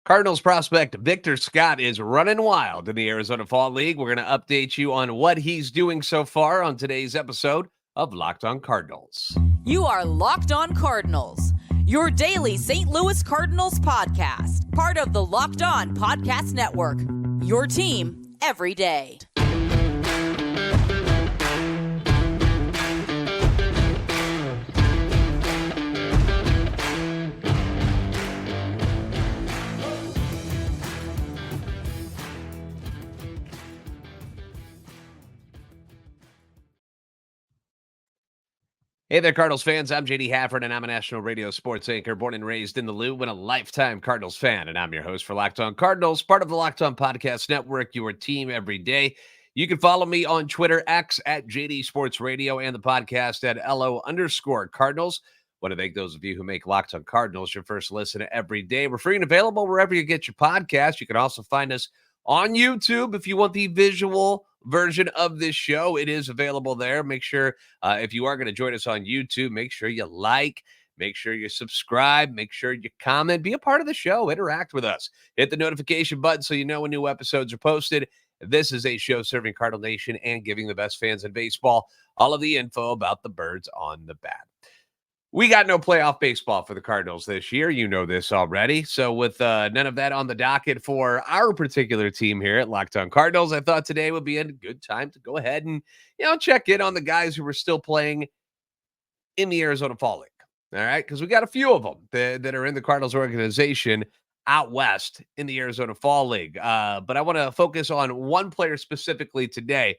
Cardinals prospect Victor Scott is running wild in the Arizona Fall League. We're going to update you on what he's doing so far on today's episode of Locked On Cardinals. You are Locked On Cardinals, your daily St. Louis Cardinals podcast, part of the Locked On Podcast Network, your team every day. Hey there, Cardinals fans. I'm JD Hafford, and I'm a national radio sports anchor born and raised in the Lou and a lifetime Cardinals fan. And I'm your host for Locked On Cardinals, part of the Locked On Podcast Network, your team every day. You can follow me on Twitter, X at JD Sports Radio, and the podcast at LO_Cardinals. Want to thank those of you who make Locked On Cardinals your first listen every day. We're free and available wherever you get your podcast. You can also find us on YouTube if you want the visual version of this show. It is available there. Make sure if you are going to join us on YouTube, make sure you like, make sure you subscribe, make sure you comment, be a part of the show, interact with us. Hit the notification button so you know when new episodes are posted. This is a show serving Cardinal Nation and giving the best fans in baseball all of the info about the birds on the bat. We got no playoff baseball for the Cardinals this year. You know this already. So with none of that on the docket for our particular team here at Locked On Cardinals, I thought today would be a good time to go ahead and, check in on the guys who were still playing in the Arizona Fall League. All right, because we got a few of them that are in the Cardinals organization out west in the Arizona Fall League. But I want to focus on one player specifically today,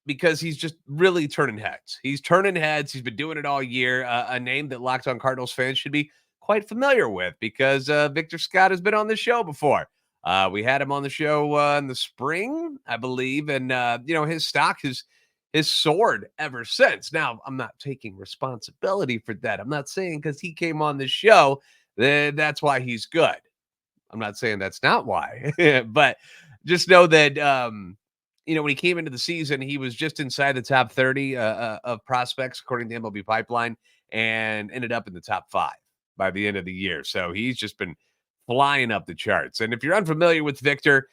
because he's just really turning heads. He's turning heads. He's been doing it all year. A name that Locked On Cardinals fans should be quite familiar with because Victor Scott has been on the show before. We had him on the show in the spring, I believe, and his stock has soared ever since. Now, I'm not taking responsibility for that. I'm not saying because he came on the show that's why he's good. I'm not saying that's not why, but just know that when he came into the season, he was just inside the top 30 of prospects, according to MLB Pipeline, and ended up in the top 5 by the end of the year. So he's just been flying up the charts. And if you're unfamiliar with Victor,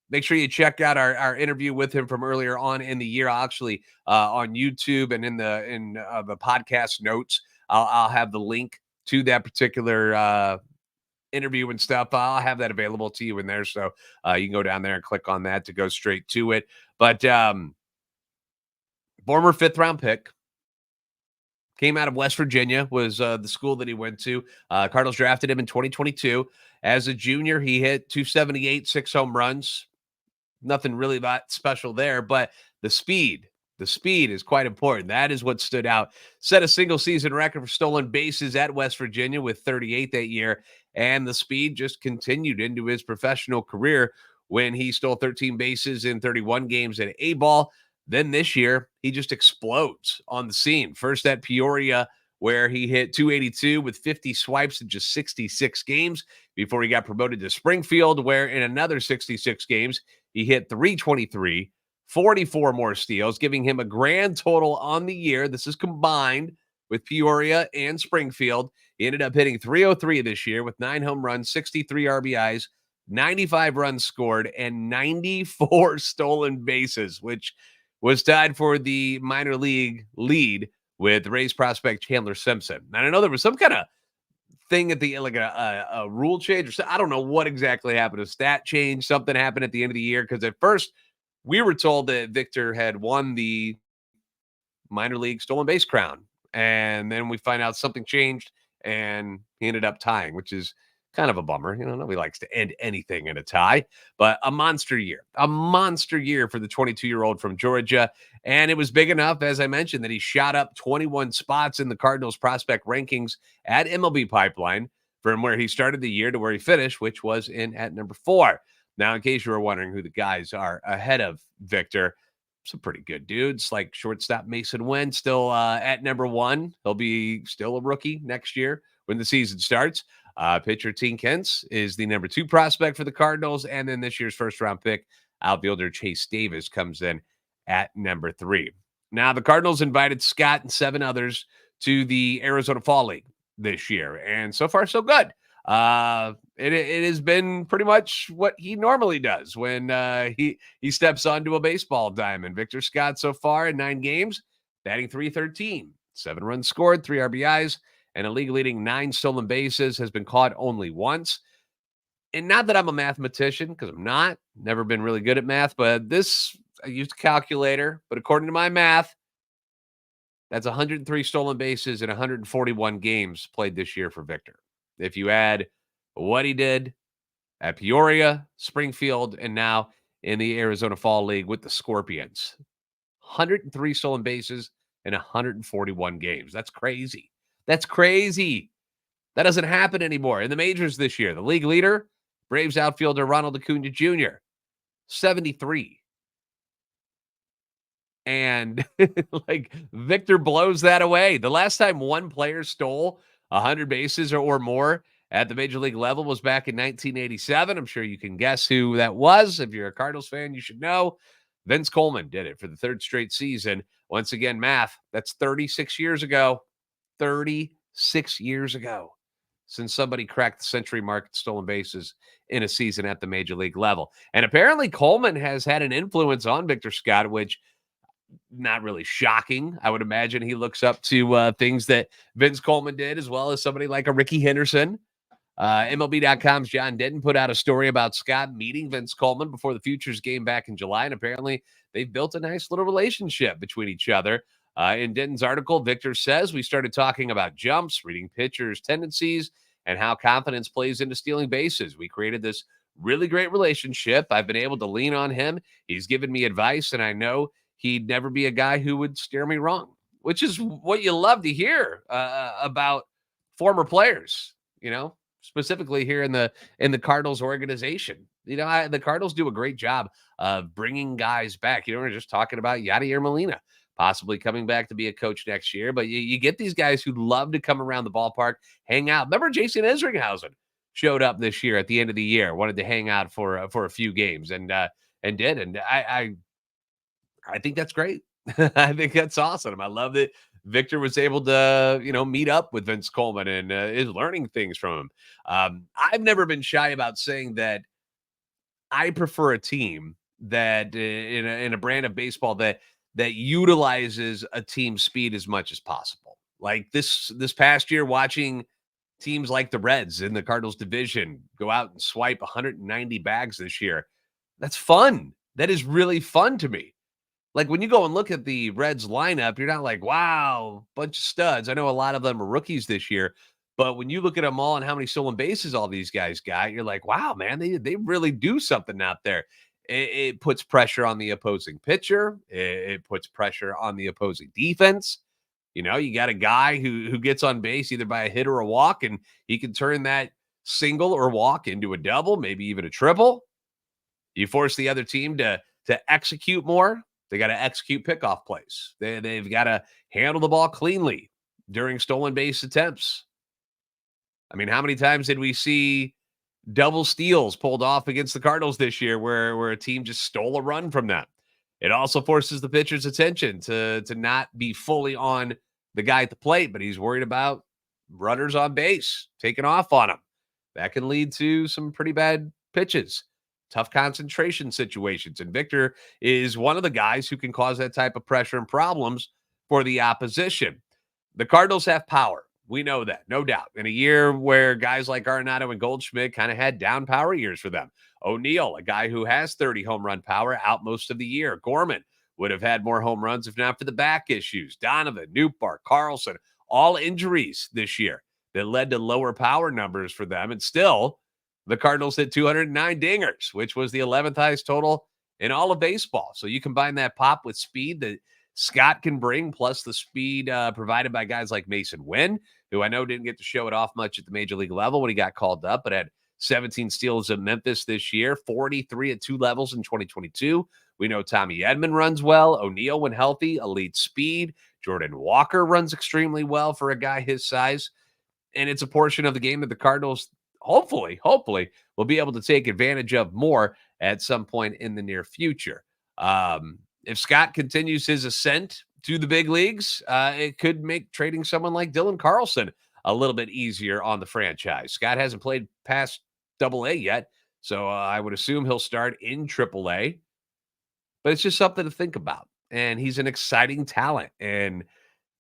make sure you check out our interview with him from earlier on in the year. I'll actually on YouTube and in the podcast notes, I'll have the link to that particular interview and stuff. I'll have that available to you in there. So you can go down there and click on that to go straight to it. But former 5th round pick, came out of West Virginia, was the school that he went to. Cardinals drafted him in 2022. As a junior, he hit 278, 6 home runs. Nothing really that special there, but the speed is quite important. That is what stood out. Set a single season record for stolen bases at West Virginia with 38 that year. And the speed just continued into his professional career when he stole 13 bases in 31 games at A-ball. Then this year, he just explodes on the scene. First at Peoria, where he hit 282 with 50 swipes in just 66 games before he got promoted to Springfield, where in another 66 games, he hit 323, 44 more steals, giving him a grand total on the year. This is combined with Peoria and Springfield. He ended up hitting 303 this year with 9 home runs, 63 RBIs, 95 runs scored, and 94 stolen bases, which was tied for the minor league lead with Rays prospect Chandler Simpson. And I know there was some kind of thing at the a rule change, or so, I don't know what exactly happened. A stat change, something happened at the end of the year, because at first we were told that Victor had won the minor league stolen base crown, and then we find out something changed and he ended up tying, which is kind of a bummer. Nobody likes to end anything in a tie, but a monster year for the 22-year-old from Georgia. And it was big enough, as I mentioned, that he shot up 21 spots in the Cardinals prospect rankings at MLB Pipeline from where he started the year to where he finished, which was at number 4. Now, in case you were wondering who the guys are ahead of Victor, some pretty good dudes, like shortstop Mason Wynn, still at number 1. He'll be still a rookie next year when the season starts. Pitcher Tien Kentz is the number 2 prospect for the Cardinals. And then this year's first-round pick, outfielder Chase Davis, comes in at number 3. Now, the Cardinals invited Scott and 7 others to the Arizona Fall League this year. And so far, so good. It has been pretty much what he normally does when he steps onto a baseball diamond. Victor Scott so far in 9 games, batting .313, 7 runs scored, 3 RBIs, and a league-leading 9 stolen bases, has been caught only once. And not that I'm a mathematician, because I'm not, never been really good at math, but I used a calculator, but according to my math, that's 103 stolen bases in 141 games played this year for Victor. If you add what he did at Peoria, Springfield, and now in the Arizona Fall League with the Scorpions, 103 stolen bases in 141 games. That's crazy. That's crazy. That doesn't happen anymore. In the majors this year, the league leader, Braves outfielder Ronald Acuna Jr., 73. And like Victor blows that away. The last time one player stole 100 bases or more at the major league level was back in 1987. I'm sure you can guess who that was. If you're a Cardinals fan, you should know. Vince Coleman did it for the 3rd straight season. Once again, math, that's 36 years ago. 36 years ago since somebody cracked the century mark at stolen bases in a season at the major league level. And apparently Coleman has had an influence on Victor Scott, which not really shocking. I would imagine he looks up to things that Vince Coleman did, as well as somebody like a Ricky Henderson. MLB.com's John Denton put out a story about Scott meeting Vince Coleman before the Futures game back in July, and apparently they've built a nice little relationship between each other. In Denton's article, Victor says, we started talking about jumps, reading pitchers' tendencies, and how confidence plays into stealing bases. We created this really great relationship. I've been able to lean on him. He's given me advice, and I know he'd never be a guy who would steer me wrong, which is what you love to hear about former players, specifically here in the Cardinals organization. The Cardinals do a great job of bringing guys back. We're just talking about Yadier Molina possibly coming back to be a coach next year, but you get these guys who love to come around the ballpark, hang out. Remember Jason Isringhausen showed up this year at the end of the year, wanted to hang out for a few games and did. And I think that's great. I think that's awesome. I love that Victor was able to, meet up with Vince Coleman and is learning things from him. I've never been shy about saying that I prefer a team that in a brand of baseball that utilizes a team speed as much as possible. Like this past year, watching teams like the Reds in the Cardinals division go out and swipe 190 bags this year. That's fun. That is really fun to me. Like when you go and look at the Reds lineup, you're not like, wow, bunch of studs. I know a lot of them are rookies this year, but when you look at them all and how many stolen bases all these guys got, you're like, wow, man, they really do something out there. It puts pressure on the opposing pitcher. It puts pressure on the opposing defense. You got a guy who gets on base either by a hit or a walk, and he can turn that single or walk into a double, maybe even a triple. You force the other team to execute more. They got to execute pickoff plays. They've got to handle the ball cleanly during stolen base attempts. I mean, how many times did we see double steals pulled off against the Cardinals this year where a team just stole a run from them? It also forces the pitcher's attention to not be fully on the guy at the plate, but he's worried about runners on base taking off on him. That can lead to some pretty bad pitches, tough concentration situations. And Victor is one of the guys who can cause that type of pressure and problems for the opposition. The Cardinals have power. We know that, no doubt. In a year where guys like Arenado and Goldschmidt kind of had down power years for them. O'Neill, a guy who has 30 home run power, out most of the year. Gorman would have had more home runs if not for the back issues. Donovan, Newpark, Carlson, all injuries this year that led to lower power numbers for them. And still, the Cardinals hit 209 dingers, which was the 11th highest total in all of baseball. So you combine that pop with speed that Scott can bring, plus the speed provided by guys like Mason Wynn, who I know didn't get to show it off much at the major league level when he got called up, but had 17 steals at Memphis this year, 43 at 2 levels in 2022. We know Tommy Edman runs well. O'Neill, when healthy, elite speed. Jordan Walker runs extremely well for a guy his size. And it's a portion of the game that the Cardinals hopefully will be able to take advantage of more at some point in the near future. If Scott continues his ascent to the big leagues, it could make trading someone like Dylan Carlson a little bit easier on the franchise. Scott hasn't played past AA yet, so I would assume he'll start in AAA. But it's just something to think about. And he's an exciting talent. And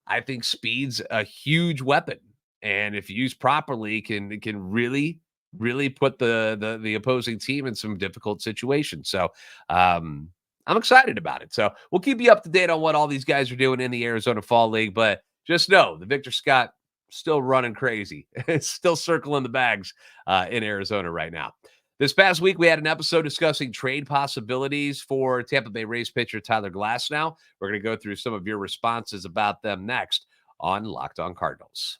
I think speed's a huge weapon. And if used properly, can really, really put the opposing team in some difficult situations. So I'm excited about it. So we'll keep you up to date on what all these guys are doing in the Arizona Fall League. But just know the Victor Scott still running crazy. It's still circling the bags in Arizona right now. This past week, we had an episode discussing trade possibilities for Tampa Bay Rays pitcher Tyler Glasnow. We're going to go through some of your responses about them next on Locked On Cardinals.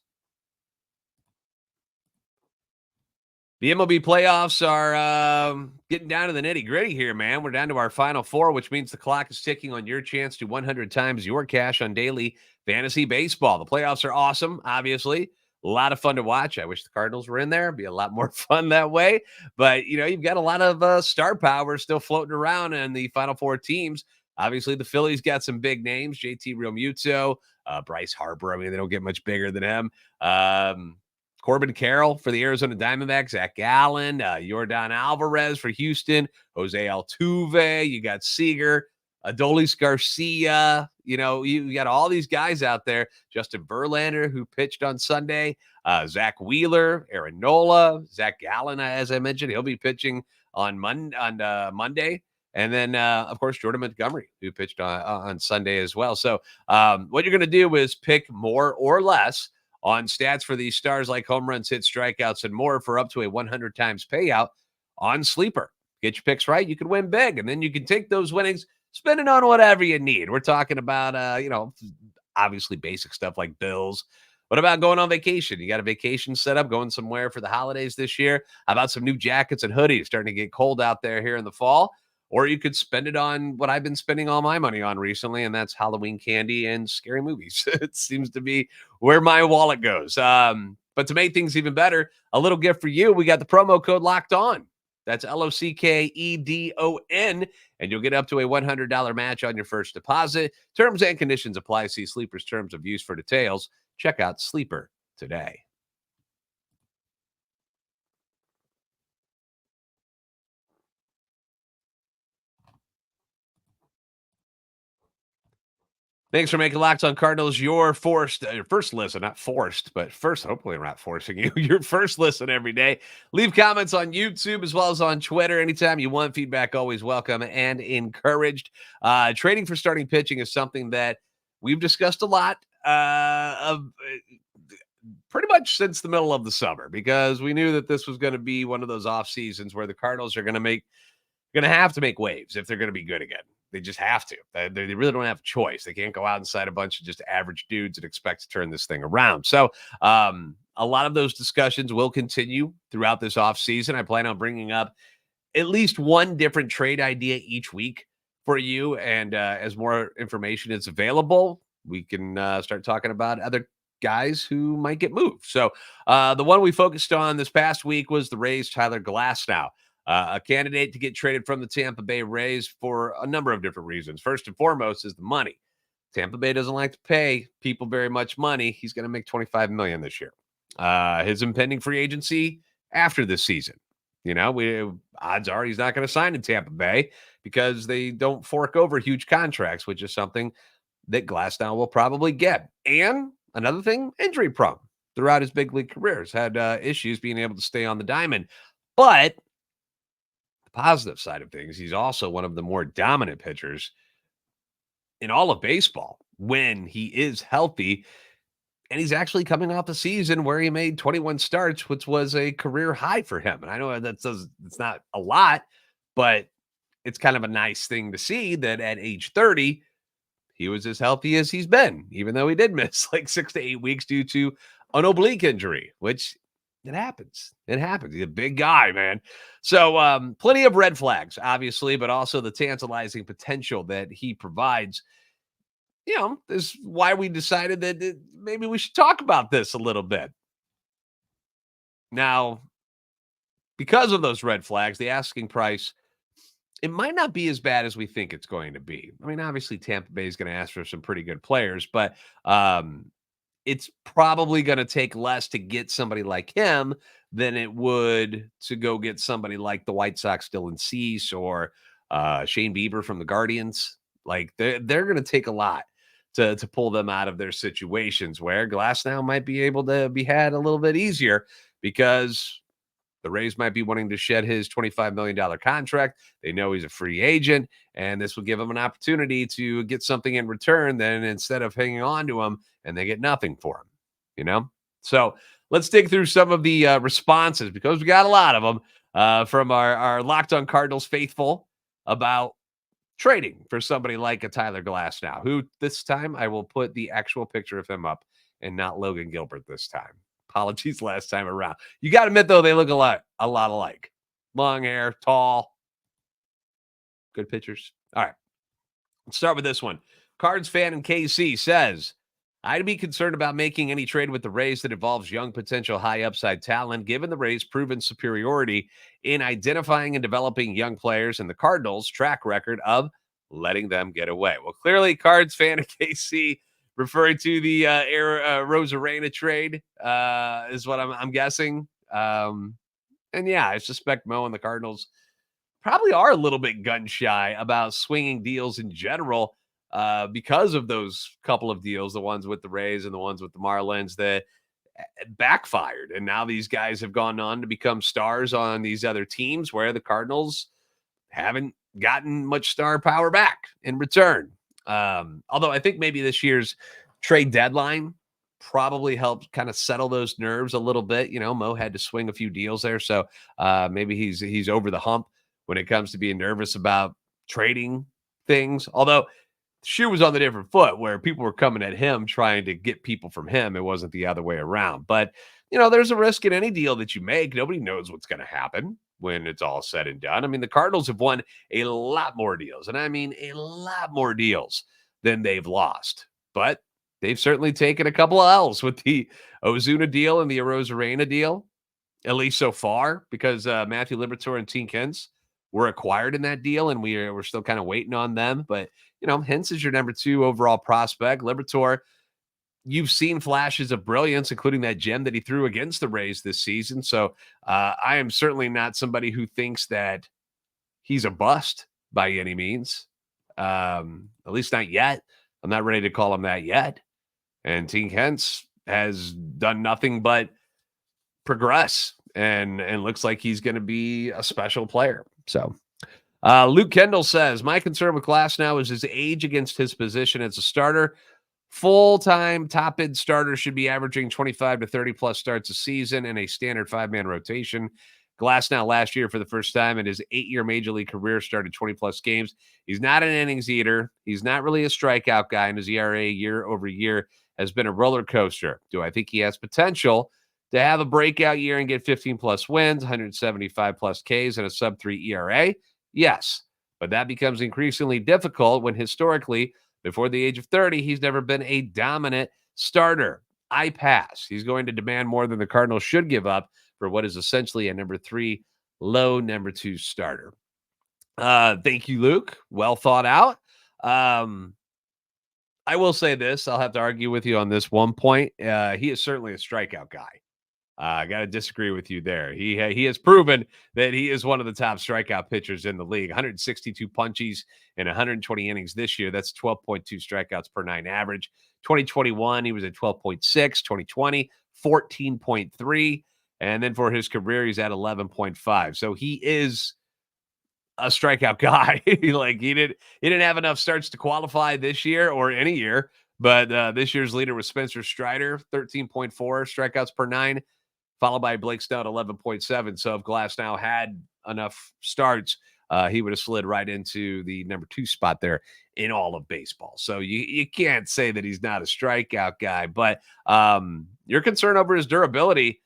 The MLB playoffs are getting down to the nitty-gritty here, man. We're down to our final four, which means the clock is ticking on your chance to 100 times your cash on daily fantasy baseball. The playoffs are awesome, obviously. A lot of fun to watch. I wish the Cardinals were in there. It'd be a lot more fun that way. But, you've got a lot of star power still floating around in the final four teams. Obviously, the Phillies got some big names. JT Realmuto, Bryce Harper. I mean, they don't get much bigger than him. Corbin Carroll for the Arizona Diamondbacks, Zach Gallen, Yordan Alvarez for Houston, Jose Altuve, you got Seager, Adolis Garcia, you got all these guys out there. Justin Verlander, who pitched on Sunday, Zach Wheeler, Aaron Nola, Zach Gallen, as I mentioned, he'll be pitching on Monday. And then, of course, Jordan Montgomery, who pitched on Sunday as well. So what you're going to do is pick more or less on stats for these stars like home runs, hits, strikeouts, and more for up to a 100 times payout on Sleeper. Get your picks right, you can win big, and then you can take those winnings, spend it on whatever you need. We're talking about, obviously basic stuff like bills. What about going on vacation? You got a vacation set up, going somewhere for the holidays this year? How about some new jackets and hoodies? Starting to get cold out there here in the fall. Or you could spend it on what I've been spending all my money on recently, and that's Halloween candy and scary movies. It seems to be where my wallet goes. But to make things even better, a little gift for you. We got the promo code Locked On. That's LOCKEDON, and you'll get up to a $100 match on your first deposit. Terms and conditions apply. See Sleeper's terms of use for details. Check out Sleeper today. Thanks for making Locked On Cardinals your first listen, not forced, but first, hopefully I'm not forcing you, your first listen every day. Leave comments on YouTube as well as on Twitter. Anytime you want feedback, always welcome and encouraged. Trading for starting pitching is something that we've discussed a lot of pretty much since the middle of the summer, because we knew that this was going to be one of those off seasons where the Cardinals are going to have to make waves if they're going to be good again. They just have to. They really don't have a choice. They can't go out inside a bunch of just average dudes and expect to turn this thing around. So a lot of those discussions will continue throughout this offseason. I plan on bringing up at least one different trade idea each week for you. And as more information is available, we can start talking about other guys who might get moved. So the one we focused on this past week was the Rays' Tyler Glasnow. A candidate to get traded from the Tampa Bay Rays for a number of different reasons. First and foremost is the money. Tampa Bay doesn't like to pay people very much money. He's going to make $25 million this year. His impending free agency after this season. Odds are he's not going to sign in Tampa Bay because they don't fork over huge contracts, which is something that Glasnow will probably get. And another thing, injury prone throughout his big league career. Has had issues being able to stay on the diamond. But positive side of things, he's also one of the more dominant pitchers in all of baseball when he is healthy. And he's actually coming off a season where he made 21 starts, which was a career high for him. And I know it's not a lot, but it's kind of a nice thing to see that at age 30, he was as healthy as he's been, even though he did miss like 6 to 8 weeks due to an oblique injury, which it happens. It happens. He's a big guy, man. So plenty of red flags, obviously, but also the tantalizing potential that he provides. Is why we decided that maybe we should talk about this a little bit. Now, because of those red flags, the asking price, it might not be as bad as we think it's going to be. I mean, obviously, Tampa Bay is going to ask for some pretty good players, but it's probably going to take less to get somebody like him than it would to go get somebody like the White Sox, Dylan Cease, or Shane Bieber from the Guardians. Like they're going to take a lot to pull them out of their situations, where Glasnow might be able to be had a little bit easier because the Rays might be wanting to shed his $25 million contract. They know he's a free agent, and this will give him an opportunity to get something in return then instead of hanging on to him and they get nothing for him, you know? So let's dig through some of the responses, because we got a lot of them from our Locked On Cardinals faithful about trading for somebody like a Tyler Glasnow, who this time I will put the actual picture of him up and not Logan Gilbert this time. Apologies last time around. You got to admit, though, they look a lot alike. Long hair, tall, good pitchers. All right, let's start with this one. Cards fan in KC says, I'd be concerned about making any trade with the Rays that involves young potential high upside talent, given the Rays' proven superiority in identifying and developing young players and the Cardinals' track record of letting them get away. Well, clearly, Cards fan in KC referring to the Rosarena trade is what I'm guessing. And yeah, I suspect Mo and the Cardinals probably are a little bit gun shy about swinging deals in general because of those couple of deals, the ones with the Rays and the ones with the Marlins that backfired. And now these guys have gone on to become stars on these other teams, where the Cardinals haven't gotten much star power back in return. Although I think maybe this year's trade deadline probably helped kind of settle those nerves a little bit. You know, Mo had to swing a few deals there, so maybe he's over the hump when it comes to being nervous about trading things. Although the shoe was on the different foot, where people were coming at him trying to get people from him. It wasn't the other way around. But you know, there's a risk in any deal that you make. Nobody knows what's going to happen when it's all said and done. I mean, the Cardinals have won a lot more deals, and I mean a lot more deals than they've lost. But they've certainly taken a couple of L's with the Ozuna deal and the Arozarena deal, at least so far, because Matthew Liberatore and Tink Hintz were acquired in that deal, and we're still kind of waiting on them. But, you know, Hintz is your number 2 overall prospect. Liberatore, you've seen flashes of brilliance, including that gem that he threw against the Rays this season. So I am certainly not somebody who thinks that he's a bust by any means, at least not yet. I'm not ready to call him that yet. And Tink Hintz has done nothing but progress and looks like he's going to be a special player. So Luke Kendall says, my concern with Glasnow is his age against his position as a starter. Full-time top-end starter should be averaging 25 to 30-plus starts a season in a standard 5-man rotation. Glasnow last year, for the first time in his 8-year Major League career, started 20-plus games. He's not an innings eater. He's not really a strikeout guy, and his ERA year over year has been a roller coaster. Do I think he has potential to have a breakout year and get 15-plus wins, 175-plus Ks, and a sub-3 ERA? Yes, but that becomes increasingly difficult when historically, before the age of 30, he's never been a dominant starter. I pass. He's going to demand more than the Cardinals should give up for what is essentially a number 3, low number 2 starter. Thank you, Luke. Well thought out. I will say this. I'll have to argue with you on this one point. He is certainly a strikeout guy. I got to disagree with you there. He has proven that he is one of the top strikeout pitchers in the league. 162 punchies in 120 innings this year. That's 12.2 strikeouts per 9 average. 2021, he was at 12.6. 2020, 14.3. And then for his career, he's at 11.5. So he is a strikeout guy. Like he didn't have enough starts to qualify this year or any year. But this year's leader was Spencer Strider, 13.4 strikeouts per 9. Followed by Blake Snell, 11.7. So if Glasnow had enough starts, he would have slid right into the number 2 spot there in all of baseball. So you can't say that he's not a strikeout guy, but your concern over his durability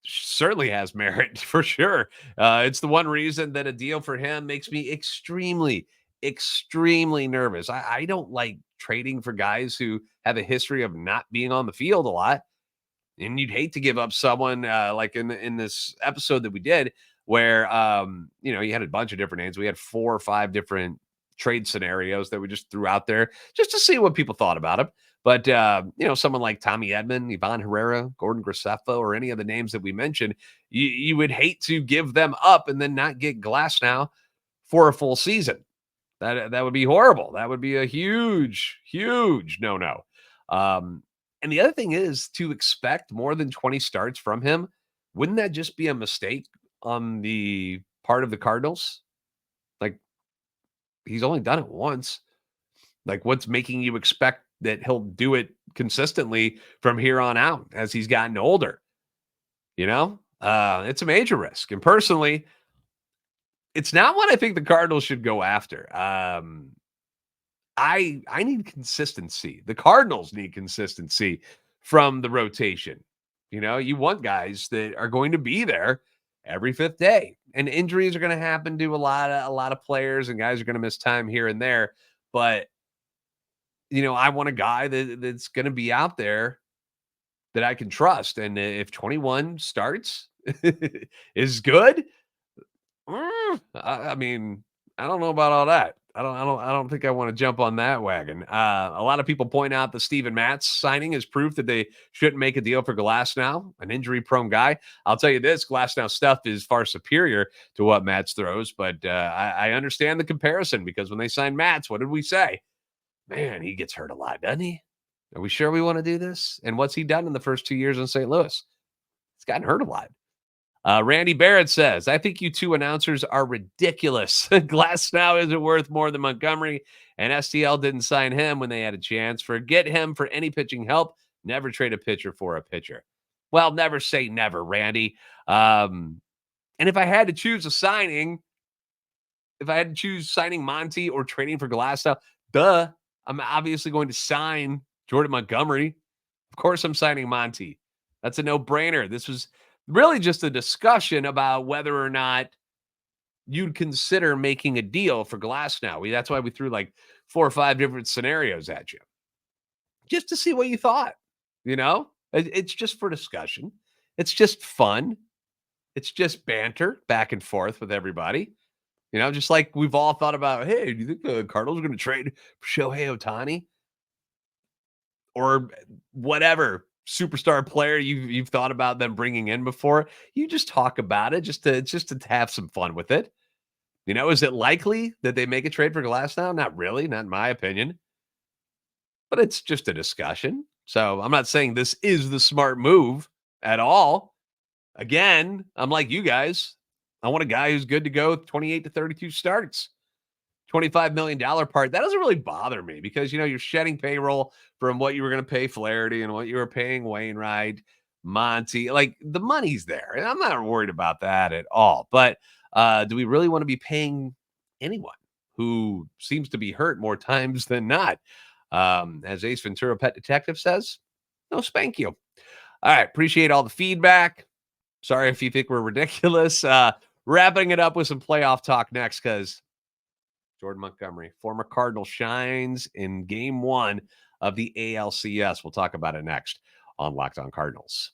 certainly has merit for sure. It's the one reason that a deal for him makes me extremely, extremely nervous. I don't like trading for guys who have a history of not being on the field a lot. And you'd hate to give up someone like in this episode that we did where, you know, you had a bunch of different names. We had 4 or 5 different trade scenarios that we just threw out there just to see what people thought about him. But, someone like Tommy Edman, Ivan Herrera, Gordon Graceffo, or any of the names that we mentioned, you would hate to give them up and then not get Glasnow for a full season. That would be horrible. That would be a huge, huge no-no. And the other thing is to expect more than 20 starts from him. Wouldn't that just be a mistake on the part of the Cardinals? Like, he's only done it once. Like, what's making you expect that he'll do it consistently from here on out as he's gotten older? It's a major risk. And personally, it's not what I think the Cardinals should go after. I need consistency. The Cardinals need consistency from the rotation. You want guys that are going to be there every fifth day. And injuries are going to happen to a lot of players, and guys are going to miss time here and there. But I want a guy that's going to be out there that I can trust. And if 21 starts is good, I mean, I don't know about all that. I don't think I want to jump on that wagon. A lot of people point out the Steven Matz signing is proof that they shouldn't make a deal for Glasnow, an injury-prone guy. I'll tell you this: Glasnow stuff is far superior to what Matz throws. But I understand the comparison, because when they signed Matz, what did we say? Man, he gets hurt a lot, doesn't he? Are we sure we want to do this? And what's he done in the first 2 years in St. Louis? He's gotten hurt a lot. Randy Barrett says, I think you two announcers are ridiculous. Glasnow isn't worth more than Montgomery, and STL didn't sign him when they had a chance. Forget him for any pitching help. Never trade a pitcher for a pitcher. Well, never say never, Randy. And if I had to choose signing Monty or trading for Glasnow, I'm obviously going to sign Jordan Montgomery. Of course, I'm signing Monty. That's a no-brainer. This was really just a discussion about whether or not you'd consider making a deal for Glasnow. That's why we threw like 4 or 5 different scenarios at you, just to see what you thought. It's just for discussion. It's just fun. It's just banter back and forth with everybody. Just like we've all thought about, hey, do you think the Cardinals are going to trade for Shohei Ohtani? Or whatever superstar player you've thought about them bringing in before. You just talk about it just to have some fun with it. Is it likely that they make a trade for Glasnow? Not really, not in my opinion. But it's just a discussion. So I'm not saying this is the smart move at all. Again, I'm like you guys. I want a guy who's good to go 28 to 32 starts. $25 million part, that doesn't really bother me, because, you're shedding payroll from what you were going to pay Flaherty and what you were paying Wainwright, Monty. Like, the money's there, and I'm not worried about that at all. But do we really want to be paying anyone who seems to be hurt more times than not? As Ace Ventura Pet Detective says, no spank you. All right, appreciate all the feedback. Sorry if you think we're ridiculous. Wrapping it up with some playoff talk next, because Jordan Montgomery, former Cardinal, shines in Game 1 of the ALCS. We'll talk about it next on Locked On Cardinals.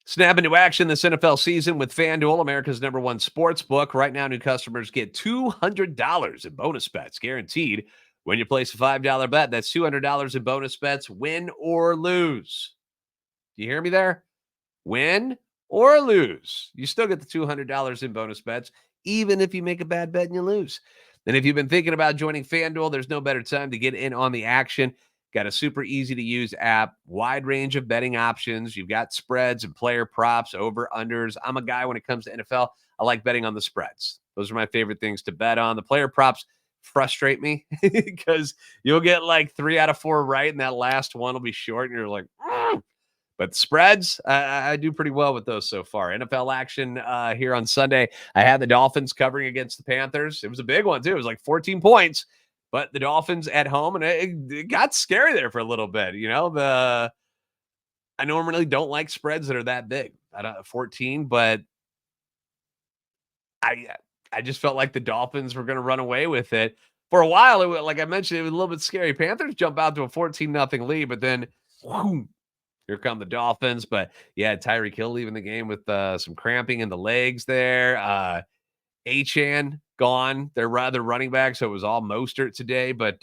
Snap into action this NFL season with FanDuel, America's #1 sports book. Right now, new customers get $200 in bonus bets guaranteed when you place a $5 bet. That's $200 in bonus bets, win or lose. Do you hear me there? Win or lose, you still get the $200 in bonus bets, even if you make a bad bet and you lose. And if you've been thinking about joining FanDuel, there's no better time to get in on the action. Got a super easy to use app, wide range of betting options. You've got spreads and player props, over unders. I'm a guy when it comes to NFL. I like betting on the spreads. Those are my favorite things to bet on. The player props frustrate me because you'll get like 3 out of 4 right, and that last one will be short, and you're like, But spreads, I do pretty well with those so far. NFL action here on Sunday. I had the Dolphins covering against the Panthers. It was a big one, too. It was like 14 points. But the Dolphins at home, and it got scary there for a little bit. I normally don't like spreads that are that big at 14, but I just felt like the Dolphins were going to run away with it. For a while, like I mentioned, it was a little bit scary. Panthers jump out to a 14-0 lead, but then whoom, here come the Dolphins. But yeah, Tyreek Hill leaving the game with some cramping in the legs there. Achan gone. They're rather running back, so it was all Mostert today. But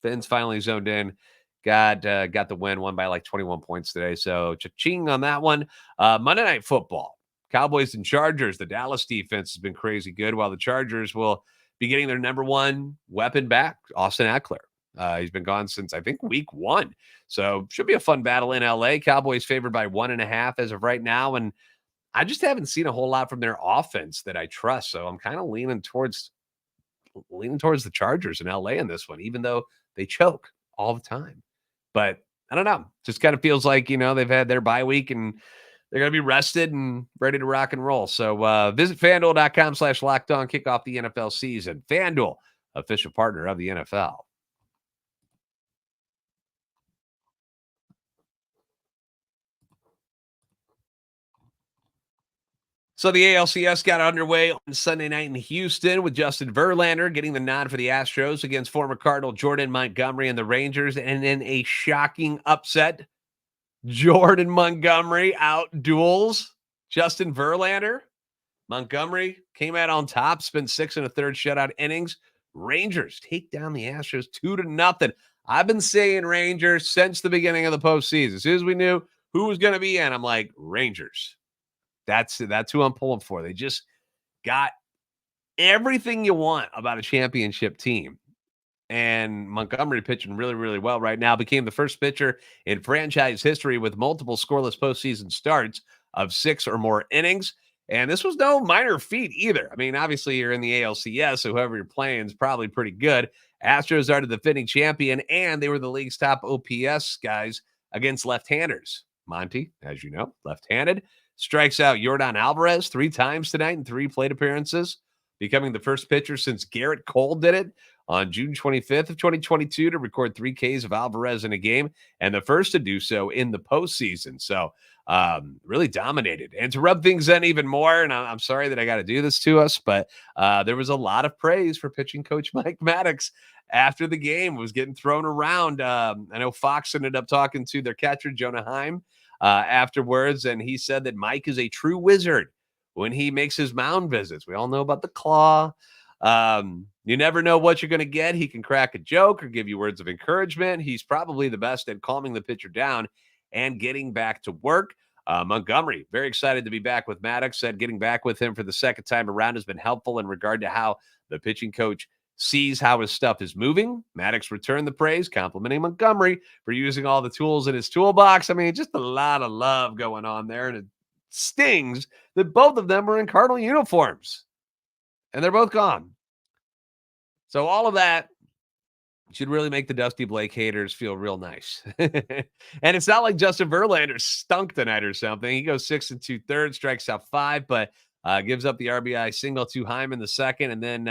Finn's finally zoned in. Got the won by like 21 points today. So cha-ching on that one. Monday Night Football. Cowboys and Chargers. The Dallas defense has been crazy good, while the Chargers will be getting their number one weapon back, Austin Eckler. He's been gone since, I think, week 1. So should be a fun battle in LA. Cowboys favored by 1.5 as of right now. And I just haven't seen a whole lot from their offense that I trust. So I'm kind of leaning towards the Chargers in LA in this one, even though they choke all the time. But I don't know. Just kind of feels like, they've had their bye week and they're going to be rested and ready to rock and roll. So visit FanDuel.com/LockedOn. Kick off the NFL season. FanDuel, official partner of the NFL. So the ALCS got underway on Sunday night in Houston with Justin Verlander getting the nod for the Astros against former Cardinal Jordan Montgomery and the Rangers. And in a shocking upset, Jordan Montgomery out-duels Justin Verlander. Montgomery came out on top, spent 6 1/3 shutout innings. Rangers take down the Astros 2-0. I've been saying Rangers since the beginning of the postseason. As soon as we knew who was going to be in, I'm like, Rangers. That's who I'm pulling for. They just got everything you want about a championship team. And Montgomery pitching really, really well right now. Became the first pitcher in franchise history with multiple scoreless postseason starts of 6 or more innings. And this was no minor feat either. I mean, obviously you're in the ALCS, so whoever you're playing is probably pretty good. Astros are the defending champion, and they were the league's top OPS guys against left-handers. Monty, as you know, left-handed, strikes out Yordan Alvarez 3 times tonight in 3 plate appearances, becoming the first pitcher since Garrett Cole did it on June 25th of 2022 to record 3 Ks of Alvarez in a game, and the first to do so in the postseason. So really dominated. And to rub things in even more, and I'm sorry that I got to do this to us, but there was a lot of praise for pitching coach Mike Maddox after the game. Was getting thrown around. I know Fox ended up talking to their catcher, Jonah Heim, afterwards, and he said that Mike is a true wizard when he makes his mound visits. We all know about the claw. You never know what you're going to get. He can crack a joke or give you words of encouragement. He's probably the best at calming the pitcher down and getting back to work. Montgomery, very excited to be back with Maddox. Said getting back with him for the second time around has been helpful in regard to how the pitching coach sees how his stuff is moving. Maddox returned the praise, complimenting Montgomery for using all the tools in his toolbox. I mean, just a lot of love going on there, and it stings that both of them were in Cardinal uniforms, and they're both gone. So all of that should really make the Dusty Blake haters feel real nice. And it's not like Justin Verlander stunk tonight or something. He goes 6 2/3, strikes out 5, but gives up the RBI single to Heim in the second. And then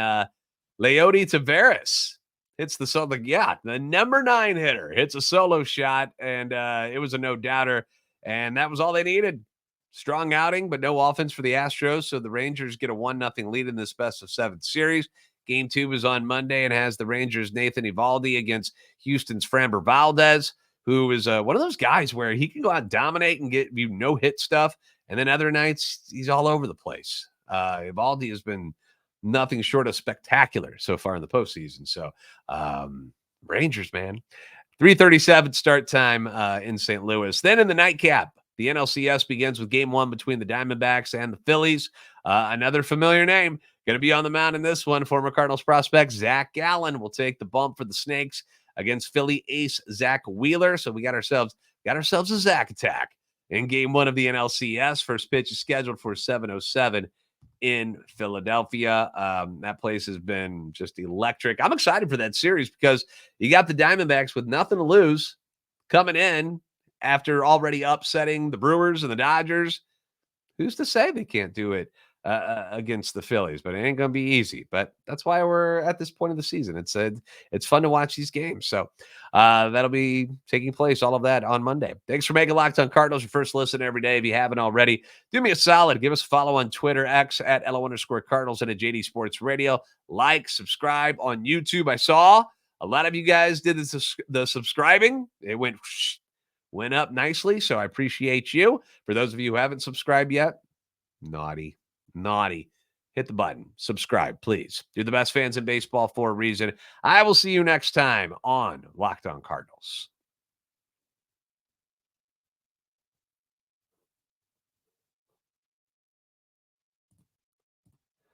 Leody Taveras hits the solo. The number 9 hitter hits a solo shot, and it was a no-doubter. And that was all they needed. Strong outing, but no offense for the Astros. So the Rangers get a 1-0 lead in this best-of-7 series. Game 2 is on Monday and has the Rangers' Nathan Eovaldi against Houston's Framber Valdez, who is one of those guys where he can go out and dominate and get you no-hit stuff, and then other nights he's all over the place. Eovaldi has been nothing short of spectacular so far in the postseason. So Rangers, man. 3:37 start time in St. Louis. Then in the nightcap, the NLCS begins with Game 1 between the Diamondbacks and the Phillies. Another familiar name. Going to be on the mound in this one. Former Cardinals prospect Zach Gallen will take the bump for the Snakes against Philly ace Zach Wheeler. So we got ourselves a Zach attack in Game 1 of the NLCS. First pitch is scheduled for 7:07 in Philadelphia. That place has been just electric. I'm excited for that series because you got the Diamondbacks with nothing to lose coming in after already upsetting the Brewers and the Dodgers. Who's to say they can't do it against the Phillies? But it ain't going to be easy. But that's why we're at this point of the season. It's fun to watch these games. So that'll be taking place, all of that, on Monday. Thanks for making Locked On Cardinals your first listen every day. If you haven't already, do me a solid. Give us a follow on Twitter, X, at @LO_Cardinals, and at JD Sports Radio. Like, subscribe on YouTube. I saw a lot of you guys did the subscribing. It went up nicely, so I appreciate you. For those of you who haven't subscribed yet, naughty. hit the button, subscribe, please. You're the best fans in baseball for a reason. I will see you next time on Locked On Cardinals.